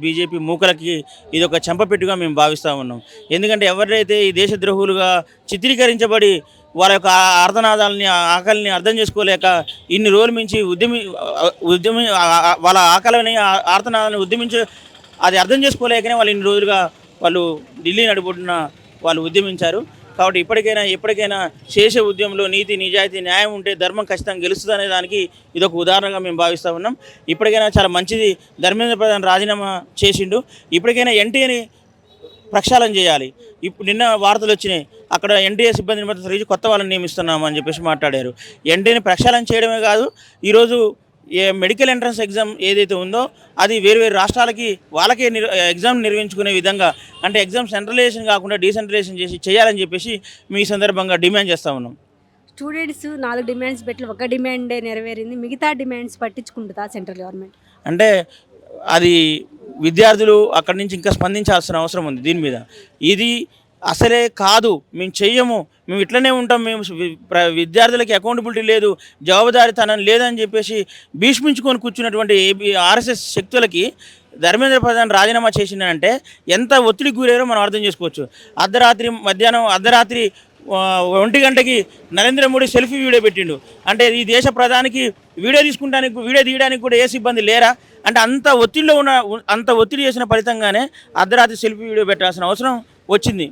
BJP మూకలకి ఇదొక చెంపపెట్టుగా మేము భావిస్తూ ఉన్నాం. ఎందుకంటే ఎవరైతే ఈ దేశద్రోహులుగా చిత్రీకరించబడి వాళ్ళ యొక్క ఆర్తనాదాలని ఆకలిని అర్థం చేసుకోలేక ఇన్ని రోజుల నుంచి ఉద్యమి వాళ్ళ ఆకలిని ఆర్తనాదాన్ని అది అర్థం చేసుకోలేకనే వాళ్ళు ఇన్ని రోజులుగా వాళ్ళు ఢిల్లీ నడుబొడ్డున వాళ్ళు ఉద్యమించారు. కాబట్టి ఎప్పటికైనా చేసే ఉద్యమంలో నీతి నిజాయితీ న్యాయం ఉంటే ధర్మం ఖచ్చితంగా గెలుస్తుంది అనే దానికి ఇదొక ఉదాహరణగా మేము భావిస్తూ ఉన్నాం. ఇప్పటికైనా చాలా మంచిది ధర్మేంద్ర ప్రధాన్ రాజీనామా చేసిండు. ఇప్పటికైనా ఎన్టీఏని ప్రక్షాళన చేయాలి. ఇప్పుడు నిన్న వార్తలు వచ్చినాయి, అక్కడ ఎన్టీఏ సిబ్బందిని మొత్తం తొలగించి కొత్త వాళ్ళని నియమిస్తున్నాము అని చెప్పేసి మాట్లాడారు. ఎన్టీఏని ప్రక్షాళన చేయడమే కాదు, ఈరోజు మెడికల్ ఎంట్రన్స్ ఎగ్జామ్ ఏదైతే ఉందో అది వేరు రాష్ట్రాలకి వాళ్ళకే ఎగ్జామ్ నిర్వహించుకునే విధంగా, అంటే ఎగ్జామ్ సెంట్రలైజేషన్ కాకుండా డీసెంట్రలైజేషన్ చేయాలని చెప్పేసి మీ సందర్భంగా డిమాండ్ చేస్తూ ఉన్నాం. స్టూడెంట్స్ 4 డిమాండ్స్ పెట్టి ఒక డిమాండే నెరవేరింది, మిగతా డిమాండ్స్ పట్టించుకుంటుందా సెంట్రల్ గవర్నమెంట్? అంటే అది విద్యార్థులు అక్కడి నుంచి ఇంకా స్పందించాల్సిన అవసరం ఉంది దీని మీద. ఇది అసలే కాదు, మేము చెయ్యము, మేము ఇట్లనే ఉంటాం, మేము విద్యార్థులకి అకౌంటబిలిటీ లేదు, జవాబుదారీతనం లేదని చెప్పేసి భీష్మించుకొని కూర్చున్నటువంటి ఆర్ఎస్ఎస్ శక్తులకి ధర్మేంద్ర ప్రధాన్ రాజీనామా చేసిందంటే ఎంత ఒత్తిడికి గురయ్యారో మనం అర్థం చేసుకోవచ్చు. అర్ధరాత్రి 1 గంటకి నరేంద్ర మోడీ సెల్ఫీ వీడియో పెట్టిండు. అంటే ఈ దేశ ప్రధానికి వీడియో తీయడానికి కూడా ఏ సిబ్బంది లేరా? అంటే అంత ఒత్తిడి చేసిన ఫలితంగానే అర్ధరాత్రి సెల్ఫీ వీడియో పెట్టాల్సిన అవసరం వచ్చింది.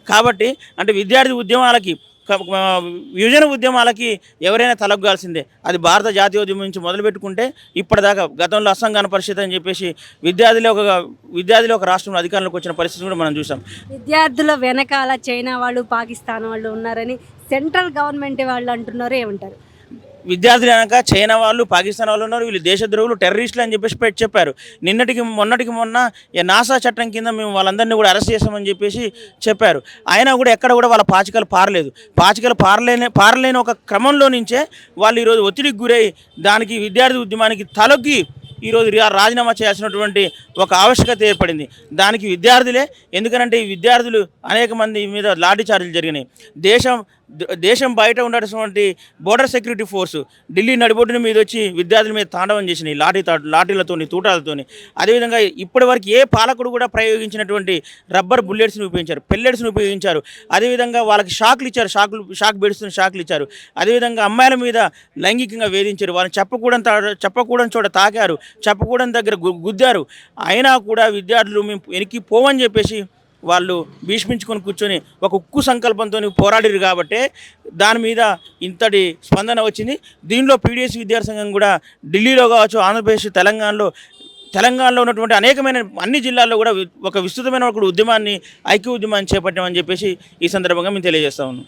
కాబట్టి అంటే విద్యార్థి ఉద్యమాలకి విభజన ఉద్యమాలకి ఎవరైనా తలొగ్గాల్సిందే. అది భారత జాతీయోద్యమం నుంచి మొదలుపెట్టుకుంటే ఇప్పటిదాకా గతంలో అసంఘాన పరిషత్ అని చెప్పేసి విద్యార్థులు ఒక రాష్ట్రంలో అధికారంలోకి వచ్చిన పరిస్థితి కూడా మనం చూసాం. విద్యార్థుల వెనకాల చైనా వాళ్ళు, పాకిస్తాన్ వాళ్ళు ఉన్నారని సెంట్రల్ గవర్నమెంట్ వాళ్ళు అంటున్నారు, ఏమంటారు? విద్యార్థులు అనక చైనా వాళ్ళు, పాకిస్తాన్ వాళ్ళు ఉన్నారు, వీళ్ళు దేశద్రోహులు, టెర్రరిస్టులు అని చెప్పేసి చెప్పారు. మొన్న నాసా చట్టం కింద మేము వాళ్ళందరినీ కూడా అరెస్ట్ చేస్తామని చెప్పేసి చెప్పారు. అయినా కూడా ఎక్కడ కూడా వాళ్ళ పాచికలు పారలేని ఒక క్రమంలో నుంచే వాళ్ళు ఈరోజు ఒత్తిడికి గురై దానికి విద్యార్థి ఉద్యమానికి తలొగ్గి ఈరోజు రాజీనామా చేయాల్సినటువంటి ఒక ఆవశ్యకత ఏర్పడింది. దానికి విద్యార్థులే. ఎందుకనంటే ఈ విద్యార్థులు అనేక మంది మీద లాఠీ చార్జీలు జరిగినాయి. దేశం బయట ఉన్నటువంటి బోర్డర్ సెక్యూరిటీ ఫోర్సు ఢిల్లీ నడిబొడ్డున మీద వచ్చి విద్యార్థుల మీద తాండవం చేసినాయి లాఠీలతోని, తూటాలతోని. అదేవిధంగా ఇప్పటి వరకు ఏ పాలకుడు కూడా ప్రయోగించినటువంటి రబ్బర్ బుల్లెట్స్ని ఉపయోగించారు, పెల్లెట్స్ని ఉపయోగించారు. అదేవిధంగా వాళ్ళకి షాక్లు ఇచ్చారు, షాక్లు ఇచ్చారు. అదేవిధంగా అమ్మాయిల మీద లైంగికంగా వేధించారు, వాళ్ళని చెప్పకూడని చోట తాకారు, చెప్పకూడని దగ్గర గుద్దారు. అయినా కూడా విద్యార్థులు మేము వెనక్కి పోవని చెప్పేసి వాళ్ళు భీష్మించుకొని కూర్చొని ఒక ఉక్కు సంకల్పంతో పోరాడిరు. కాబట్టి దాని మీద ఇంతటి స్పందన వచ్చింది. దీనిలో పీడిఎస్ విద్యార్థి సంఘం కూడా ఢిల్లీలో కావచ్చు, ఆంధ్రప్రదేశ్, తెలంగాణలో ఉన్నటువంటి అనేకమైన అన్ని జిల్లాల్లో కూడా ఒక విస్తృతమైన ఒక ఐక్య ఉద్యమాన్ని చేపట్టామని చెప్పేసి ఈ సందర్భంగా మేము తెలియజేస్తా ఉన్నాం.